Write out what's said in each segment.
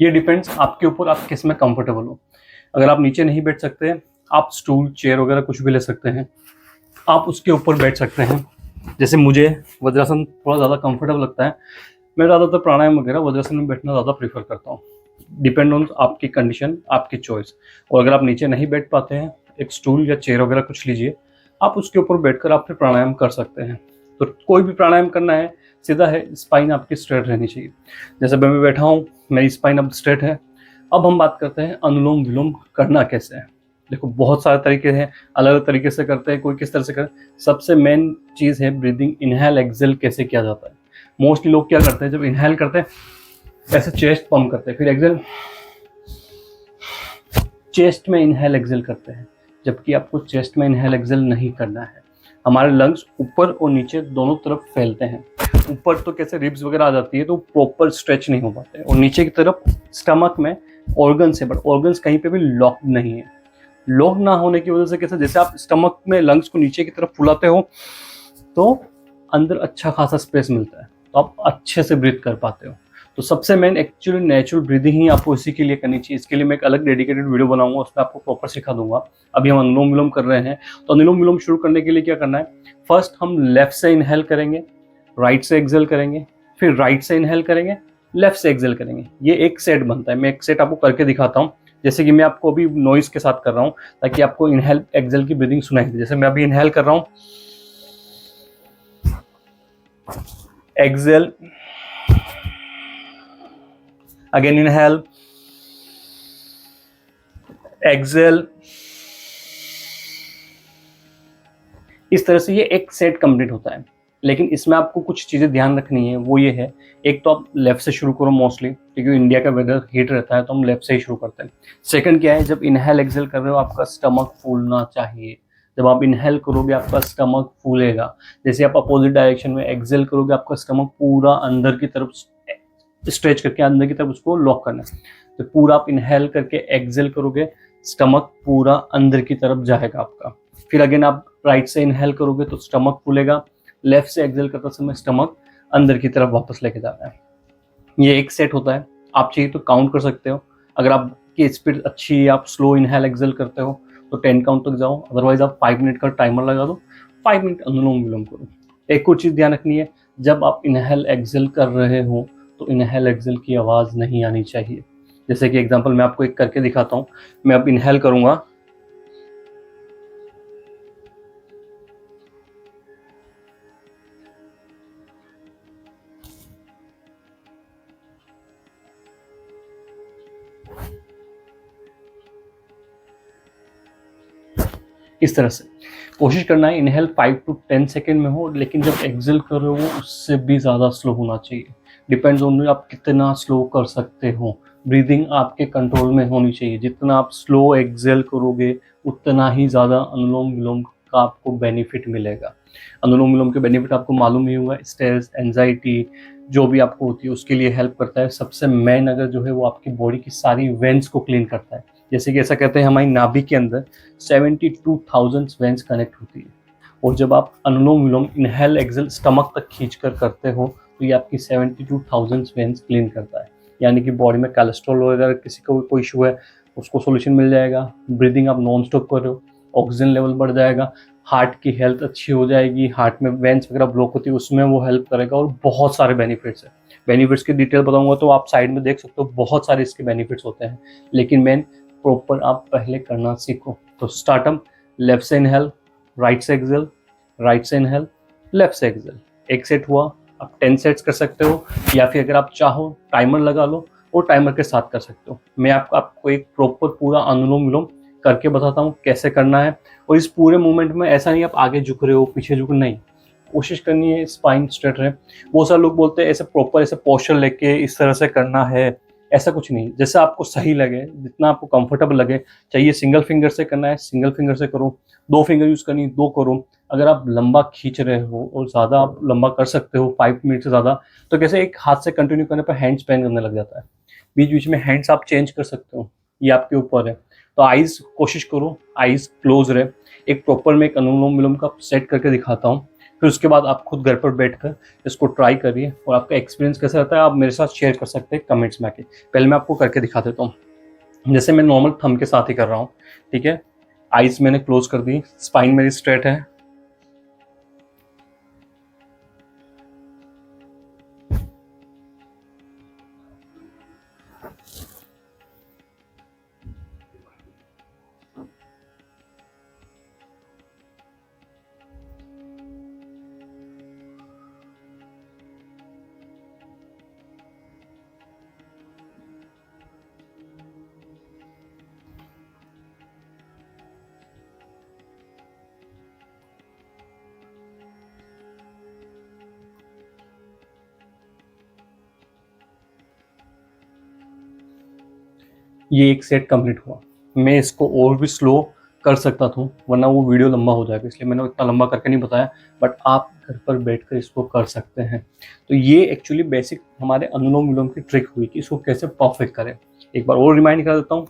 ये डिपेंड्स आपके ऊपर, आप किस में कंफर्टेबल हो। अगर आप नीचे नहीं बैठ सकते, आप स्टूल चेयर वगैरह कुछ भी ले सकते हैं, आप उसके ऊपर बैठ सकते हैं। जैसे मुझे वज्रासन थोड़ा ज़्यादा कंफर्टेबल लगता है, मैं ज़्यादातर प्राणायाम वगैरह वज्रासन में बैठना ज़्यादा प्रीफर करता हूँ। डिपेंड ऑन आपकी कंडीशन, आपकी चॉइस। और अगर आप नीचे नहीं बैठ पाते हैं, एक स्टूल या चेयर वगैरह कुछ लीजिए, आप उसके ऊपर बैठकर आप फिर प्राणायाम कर सकते हैं। तो कोई भी प्राणायाम करना है, सीधा है, स्पाइन आपकी स्ट्रेट रहनी चाहिए। जैसे मैं बैठा हूँ, मेरी स्पाइन अब स्ट्रेट है। अब हम बात करते हैं अनुलोम विलोम करना कैसे है। देखो बहुत सारे तरीके हैं, अलग अलग तरीके से करते हैं, कोई किस तरह से कर। सबसे मेन चीज़ है ब्रीदिंग, इनहेल एक्सेल कैसे किया जाता है। मोस्टली लोग क्या करते हैं, जब इनहेल करते हैं ऐसे चेस्ट पंप करते हैं, फिर एक्सेल चेस्ट में इनहेल एक्सेल करते हैं, जबकि आपको चेस्ट में इनहेल एक्सेल नहीं करना है। हमारे लंग्स ऊपर और नीचे दोनों तरफ फैलते हैं। ऊपर तो कैसे रिब्स वगैरह आ जाती है तो प्रॉपर स्ट्रेच नहीं हो पाते, और नीचे की तरफ स्टमक में ऑर्गन्स है, बट ऑर्गन्स कहीं पे भी लॉक नहीं है। लॉक ना होने की वजह से कैसे, जैसे आप स्टमक में लंग्स को नीचे की तरफ फुलाते हो तो अंदर अच्छा खासा स्पेस मिलता है, तो आप अच्छे से ब्रीथ कर पाते हो। तो सबसे मेन एक्चुअली नेचुरल ब्रीदिंग ही आपको इसी के लिए करनी चाहिए। इसके लिए मैं एक अलग डेडिकेटेड वीडियो बनाऊंगा, उसमें आपको प्रॉपर सिखा दूंगा। अभी हम अनुलोम विलोम कर रहे हैं, तो अनुलोम विलोम शुरू करने के लिए क्या करना है, फर्स्ट हम लेफ्ट से इनहेल करेंगे, राइट से एक्सेल करेंगे, फिर राइट से इनहेल करेंगे, लेफ्ट से एक्सेल करेंगे। ये एक सेट बनता है। मैं एक सेट आपको करके दिखाता हूँ, जैसे कि मैं आपको अभी नॉइज के साथ कर रहा हूँ, ताकि आपको इनहेल एक्सेल की ब्रीदिंग सुनाई दे। जैसे मैं अभी इनहेल कर रहा हूँ, exhale, again inhale, exhale। इस तरह से ये एक सेट कंप्लीट होता है। लेकिन इसमें आपको कुछ चीज़ें ध्यान रखनी है, वो ये है, एक तो आप लेफ्ट से शुरू करो मोस्टली, क्योंकि इंडिया का वेदर हीट रहता है तो हम लेफ्ट से ही शुरू करते हैं। सेकंड क्या है, जब इनहेल एक्सेल कर रहे हो आपका स्टमक फूलना चाहिए। जब आप इनहेल करोगे आपका स्टमक फूलेगा। जैसे आप अपोजिट डायरेक्शन में एक्सेल करोगे, आपका स्टमक पूरा अंदर की तरफ स्ट्रेच करके अंदर की तरफ उसको लॉक करना है। तो पूरा आप इनहेल करके एक्सेल करोगे, स्टमक पूरा अंदर की तरफ जाएगा आपका। फिर अगेन आप राइट से इनहेल करोगे तो स्टमक फूलेगा, लेफ्ट से एक्सेल करते समय स्टमक अंदर की तरफ वापस लेके जाना है। ये एक सेट होता है। आप चाहिए तो काउंट कर सकते हो, अगर आपकी स्पीड अच्छी है, आप स्लो इनहेल एक्सेल करते हो तो 10 काउंट तक जाओ, अदरवाइज आप 5 मिनट का टाइमर लगा दो, 5 मिनट अनुलोम विलोम करो। एक और चीज़ ध्यान रखनी है, जब आप इनहेल एक्सेल कर रहे हो तो इनहेल एक्सेल की आवाज़ नहीं आनी चाहिए। जैसे कि एग्जांपल मैं आपको एक करके दिखाता हूँ। मैं अब इनहेल करूँगा, इस तरह से कोशिश करना है इनहेल 5 to 10 सेकेंड में हो, लेकिन जब एक्सेल कर रहे हो उससे भी ज़्यादा स्लो होना चाहिए। डिपेंड्स ऑन आप कितना स्लो कर सकते हो। ब्रीदिंग आपके कंट्रोल में होनी चाहिए। जितना आप स्लो एक्सेल करोगे उतना ही ज़्यादा अनुलोम विलोम का आपको बेनिफिट मिलेगा। अनुलोम विलोम के बेनिफिट आपको मालूम ही होगा, स्ट्रेस, एंजाइटी जो भी आपको होती है उसके लिए हेल्प करता है। सबसे मेन अगर जो है वो आपकी बॉडी की सारी वेंस को क्लीन करता है। जैसे कि ऐसा कहते हैं हमारी नाभि के अंदर 72,000 वेंस कनेक्ट होती है, और जब आप अनुलोम विलोम इनहेल एक्सेल स्टमक तक खींच कर करते हो तो ये आपकी 72,000 वेंस क्लीन करता है। यानी कि बॉडी में कोलेस्ट्रॉल वगैरह किसी को कोई इशू है उसको सोल्यूशन मिल जाएगा। ब्रीदिंग आप नॉन स्टॉप कर रहे हो, ऑक्सीजन लेवल बढ़ जाएगा, हार्ट की हेल्थ अच्छी हो जाएगी, हार्ट में वेंस वगैरह ब्लॉक होती है उसमें वो हेल्प करेगा, और बहुत सारे बेनिफिट्स है। बेनिफिट्स की डिटेल बताऊंगा तो आप साइड में देख सकते हो, बहुत सारे इसके बेनिफिट्स होते हैं। लेकिन मेन प्रॉपर आप पहले करना सीखो। तो स्टार्टअप लेफ्ट से इनहेल, राइट से एक्सेल, राइट से इनहेल, लेफ्ट से एक्सेल। एक सेट हुआ, आप 10 सेट्स कर सकते हो, या फिर अगर आप चाहो टाइमर लगा लो और टाइमर के साथ कर सकते हो। मैं आपको एक प्रॉपर पूरा अनुलोम विलोम करके बताता हूँ कैसे करना है। और इस पूरे मूवमेंट में ऐसा नहीं आप आगे झुक रहे हो, पीछे झुक, नहीं, कोशिश करनी है स्पाइन स्ट्रेट रहे। बहुत सारे लोग बोलते हैं ऐसे प्रॉपर ऐसे पोस्चर लेके इस तरह से करना है, ऐसा कुछ नहीं। जैसे आपको सही लगे, जितना आपको कंफर्टेबल लगे, चाहिए सिंगल फिंगर से करना है सिंगल फिंगर से करो, 2 फिंगर यूज करनी 2 करो। अगर आप लंबा खींच रहे हो और ज़्यादा आप लंबा कर सकते हो 5 मिनट से ज़्यादा, तो कैसे एक हाथ से कंटिन्यू करने पर हैंड्स पेन करने लग जाता है। बीच बीच में हैंड्स आप चेंज कर सकते हो, ये आपके ऊपर है। तो आइज कोशिश करो आइज क्लोज रहे। एक प्रॉपर में एक अनुलोम विलोम का सेट करके दिखाता हूँ। फिर उसके बाद आप खुद घर पर बैठकर इसको ट्राई करिए और आपका एक्सपीरियंस कैसा रहता है आप मेरे साथ शेयर कर सकते हैं कमेंट्स में आके। पहले मैं आपको करके दिखा देता हूँ, जैसे मैं नॉर्मल थंब के साथ ही कर रहा हूँ, ठीक है। आइज मैंने क्लोज कर दी, स्पाइन मेरी स्ट्रेट है, ये एक सेट कंप्लीट हुआ। मैं इसको और भी स्लो कर सकता था वरना वो वीडियो लंबा हो जाएगा, इसलिए मैंने इतना लंबा करके नहीं बताया, बट आप घर पर बैठकर इसको कर सकते हैं। तो ये एक्चुअली बेसिक हमारे अनुलोम विलोम की ट्रिक हुई कि इसको कैसे परफेक्ट करें। एक बार और रिमाइंड कर देता हूँ,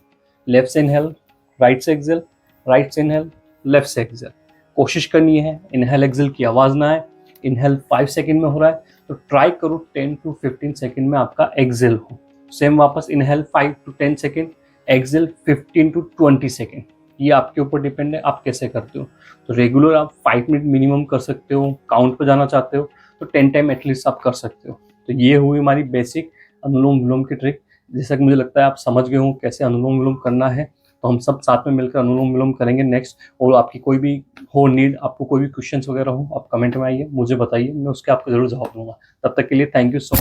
लेफ्ट से इनहेल, राइट से एक्सेल, राइट से इनहेल, लेफ्ट से एक्सेल। कोशिश करनी है इनहेल एक्सेल की आवाज़ ना आए। इनहेल 5 सेकेंड में हो रहा है तो ट्राई करो 10 to 15 सेकेंड में आपका एक्सेल हो। सेम वापस inhale 5 to 10 second, exhale 15 to 20 second. ये आपके ऊपर डिपेंड है आप कैसे करते हो। तो रेगुलर आप 5 मिनट मिनिमम कर सकते हो, काउंट पे जाना चाहते हो तो 10 टाइम एटलीस्ट आप कर सकते हो। तो ये हुई हमारी बेसिक अनुलोम विलोम की ट्रिक। जैसा कि मुझे लगता है आप समझ गए हो कैसे अनुलोम विलोम करना है। तो हम सब साथ में मिलकर अनुलोम विलोम करेंगे नेक्स्ट। और आपकी कोई भी हो नीड, आपको कोई भी क्वेश्चंस वगैरह हो, आप कमेंट में आइए, मुझे बताइए, मैं उसके आपको जरूर जवाब दूंगा। तब तक के लिए थैंक यू सो मच।